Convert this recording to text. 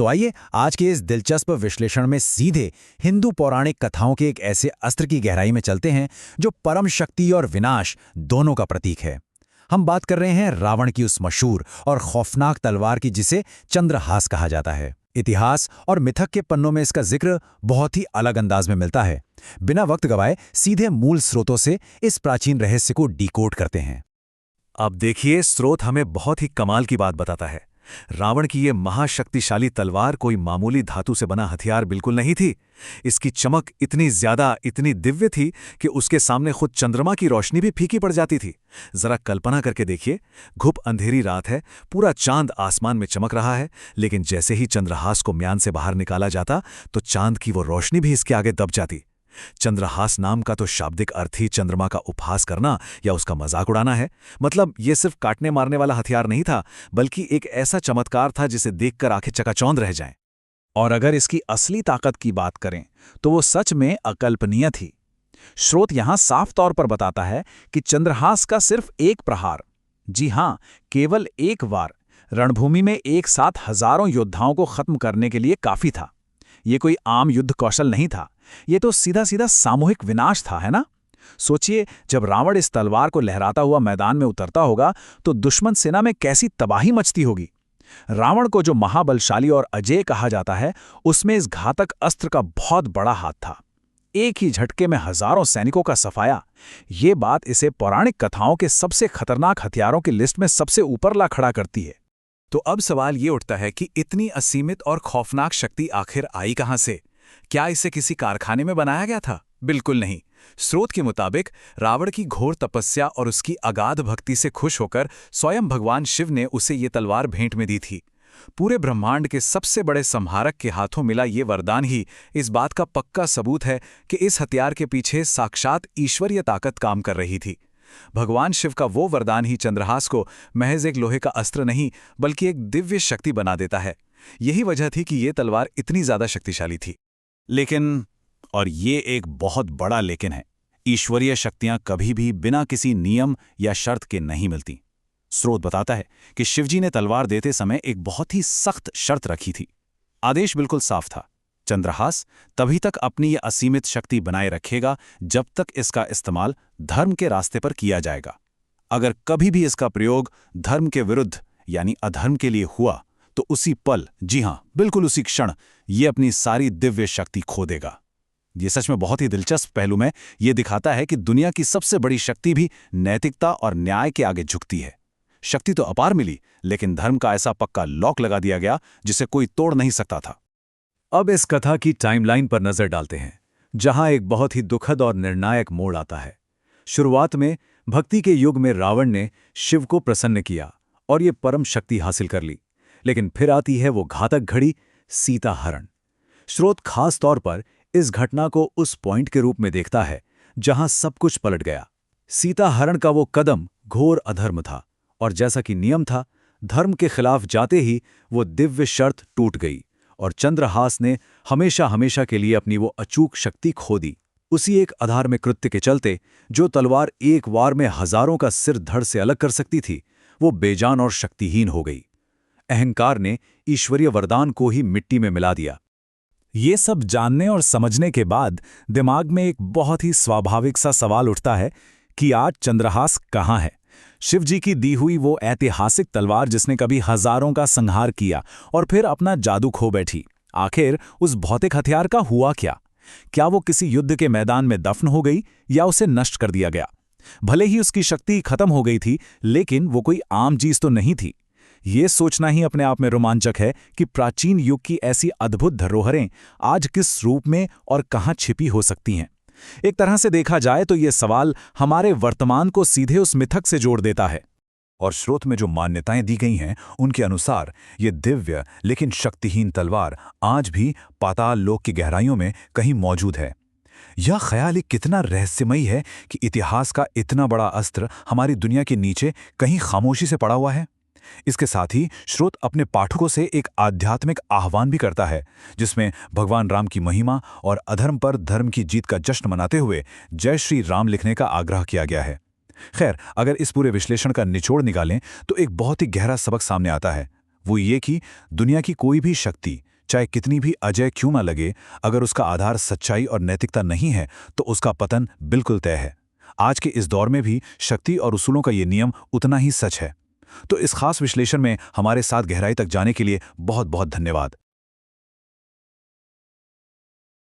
तो आइए आज के इस दिलचस्प विश्लेषण में सीधे हिंदू पौराणिक कथाओं के एक ऐसे अस्त्र की गहराई में चलते हैं जो परम शक्ति और विनाश दोनों का प्रतीक है। हम बात कर रहे हैं रावण की उस मशहूर और खौफनाक तलवार की जिसे चंद्रहास कहा जाता है। इतिहास और मिथक के पन्नों में इसका जिक्र बहुत ही अलग अंदाज में मिलता है। बिना वक्त गवाए सीधे मूल स्रोतों से इस प्राचीन रहस्य को डिकोड करते हैं। अब देखिए, स्रोत हमें बहुत ही कमाल की बात बताता है। रावण की ये महाशक्तिशाली तलवार कोई मामूली धातु से बना हथियार बिल्कुल नहीं थी। इसकी चमक इतनी ज्यादा, इतनी दिव्य थी कि उसके सामने खुद चंद्रमा की रोशनी भी फीकी पड़ जाती थी। जरा कल्पना करके देखिए, घुप अंधेरी रात है, पूरा चांद आसमान में चमक रहा है, लेकिन जैसे ही चंद्रहास को म्यान से बाहर निकाला जाता तो चांद की वो रोशनी भी इसके आगे दब जाती। चंद्रहास नाम का तो शाब्दिक अर्थ ही चंद्रमा का उपहास करना या उसका मजाक उड़ाना है। मतलब ये सिर्फ काटने मारने वाला हथियार नहीं था, बल्कि एक ऐसा चमत्कार था जिसे देखकर आंखें चकाचौंध रह जाएं। और अगर इसकी असली ताकत की बात करें तो वो सच में अकल्पनीय थी। स्रोत यहां साफ तौर पर बताता है कि चंद्रहास का सिर्फ एक प्रहार, जी हां, केवल एक वार रणभूमि में एक साथ हजारों योद्धाओं को खत्म करने के लिए काफी था। ये कोई आम युद्ध कौशल नहीं था, ये तो सीधा सीधा सामूहिक विनाश था, है ना? सोचिए, जब रावण इस तलवार को लहराता हुआ मैदान में उतरता होगा तो दुश्मन सेना में कैसी तबाही मचती होगी। रावण को जो महाबलशाली और अजेय कहा जाता है, उसमें इस घातक अस्त्र का बहुत बड़ा हाथ था। एक ही झटके में हजारों सैनिकों का सफाया। ये बात इसे पौराणिक कथाओं के सबसे खतरनाक हथियारों की लिस्ट में सबसे ऊपर ला खड़ा करती है। तो अब सवाल ये उठता है कि इतनी असीमित और खौफनाक शक्ति आखिर आई कहां से? क्या इसे किसी कारखाने में बनाया गया था? बिल्कुल नहीं। स्रोत के मुताबिक रावण की घोर तपस्या और उसकी अगाध भक्ति से खुश होकर स्वयं भगवान शिव ने उसे ये तलवार भेंट में दी थी। पूरे ब्रह्मांड के सबसे बड़े संहारक के हाथों मिला ये वरदान ही इस बात का पक्का सबूत है कि इस हथियार के पीछे साक्षात ईश्वरीय ताकत काम कर रही थी। भगवान शिव का वो वरदान ही चंद्रहास को महज एक लोहे का अस्त्र नहीं, बल्कि एक दिव्य शक्ति बना देता है। यही वजह थी कि ये तलवार इतनी ज्यादा शक्तिशाली थी। लेकिन, और ये एक बहुत बड़ा लेकिन है, ईश्वरीय शक्तियां कभी भी बिना किसी नियम या शर्त के नहीं मिलती। स्रोत बताता है कि शिवजी ने तलवार देते समय एक बहुत ही सख्त शर्त रखी थी। आदेश बिल्कुल साफ था, चंद्रहास तभी तक अपनी ये असीमित शक्ति बनाए रखेगा जब तक इसका इस्तेमाल धर्म के रास्ते पर किया जाएगा। अगर कभी भी इसका प्रयोग धर्म के विरुद्ध यानी अधर्म के लिए हुआ तो उसी पल, जी हां, बिल्कुल उसी क्षण, ये अपनी सारी दिव्य शक्ति खो देगा। ये सच में बहुत ही दिलचस्प पहलू में ये दिखाता है कि दुनिया की सबसे बड़ी शक्ति भी नैतिकता और न्याय के आगे झुकती है। शक्ति तो अपार मिली, लेकिन धर्म का ऐसा पक्का लॉक लगा दिया गया जिसे कोई तोड़ नहीं सकता था। अब इस कथा की टाइमलाइन पर नजर डालते हैं, जहां एक बहुत ही दुखद और निर्णायक मोड़ आता है। शुरुआत में भक्ति के युग में रावण ने शिव को प्रसन्न किया और ये परम शक्ति हासिल कर ली। लेकिन फिर आती है वो घातक घड़ी, सीता हरण। स्रोत खास तौर पर इस घटना को उस पॉइंट के रूप में देखता है जहां सब कुछ पलट गया। सीता हरण का वो कदम घोर अधर्म था, और जैसा कि नियम था, धर्म के खिलाफ जाते ही वो दिव्य शर्त टूट गई और चंद्रहास ने हमेशा हमेशा के लिए अपनी वो अचूक शक्ति खो दी। उसी एक अधार्मिक कृत्य के चलते जो तलवार एक वार में हजारों का सिर धड़ से अलग कर सकती थी, वो बेजान और शक्तिहीन हो गई। अहंकार ने ईश्वरीय वरदान को ही मिट्टी में मिला दिया। ये सब जानने और समझने के बाद दिमाग में एक बहुत ही स्वाभाविक सा सवाल उठता है कि आज चंद्रहास कहाँ है? शिवजी की दी हुई वो ऐतिहासिक तलवार जिसने कभी हजारों का संहार किया और फिर अपना जादू खो बैठी, आखिर उस भौतिक हथियार का हुआ क्या? क्या वो किसी युद्ध के मैदान में दफन हो गई या उसे नष्ट कर दिया गया? भले ही उसकी शक्ति खत्म हो गई थी, लेकिन वो कोई आम चीज तो नहीं थी। ये सोचना ही अपने आप में रोमांचक है कि प्राचीन युग की ऐसी अद्भुत धरोहरें आज किस रूप में और कहां छिपी हो सकती हैं। एक तरह से देखा जाए तो ये सवाल हमारे वर्तमान को सीधे उस मिथक से जोड़ देता है। और स्रोत में जो मान्यताएं दी गई हैं, उनके अनुसार ये दिव्य लेकिन शक्तिहीन तलवार आज भी पाताल लोक की गहराइयों में कहीं मौजूद है। यह ख्याल ही कितना रहस्यमयी है कि इतिहास का इतना बड़ा अस्त्र हमारी दुनिया के नीचे कहीं खामोशी से पड़ा हुआ है। इसके साथ ही स्रोत अपने पाठकों से एक आध्यात्मिक आह्वान भी करता है, जिसमें भगवान राम की महिमा और अधर्म पर धर्म की जीत का जश्न मनाते हुए जय श्री राम लिखने का आग्रह किया गया है। खैर, अगर इस पूरे विश्लेषण का निचोड़ निकालें तो एक बहुत ही गहरा सबक सामने आता है। वो ये कि दुनिया की कोई भी शक्ति, चाहे कितनी भी अजय क्यों ना लगे, अगर उसका आधार सच्चाई और नैतिकता नहीं है तो उसका पतन बिल्कुल तय है। आज के इस दौर में भी शक्ति और उसूलों का ये नियम उतना ही सच है। तो इस खास विश्लेषण में हमारे साथ गहराई तक जाने के लिए बहुत बहुत धन्यवाद।